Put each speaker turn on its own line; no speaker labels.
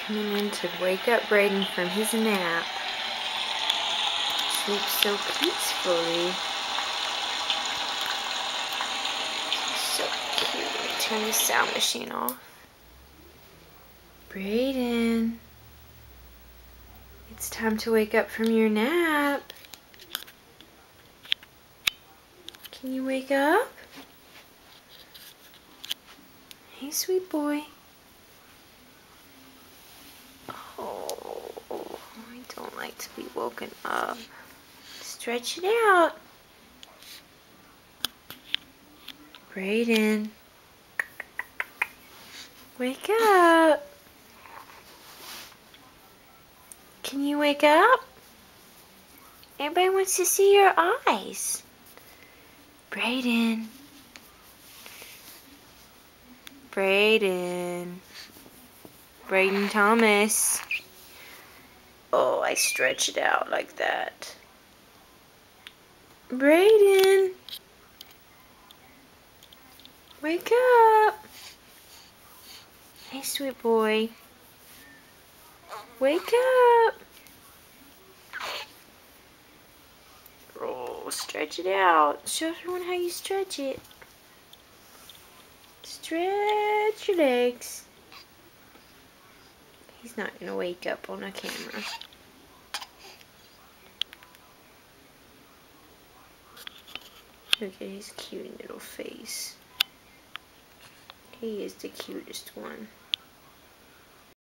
coming in to wake up Brayden from his nap. Sleeps so peacefully. So cute. Let me turn the sound machine off. Brayden, it's time to wake up from your nap. Can you wake up? Hey, sweet boy. Oh, I don't like to be woken up. Stretch it out. Brayden, wake up. Can you wake up? Everybody wants to see your eyes. Brayden. Brayden. Brayden Thomas. Oh, I stretch it out like that. Brayden. Wake up. Hey, sweet boy. Wake up. Oh, stretch it out. Show everyone how you stretch it. Stretch your legs. He's not gonna wake up on a camera. Look at his cute little face. He is the cutest one.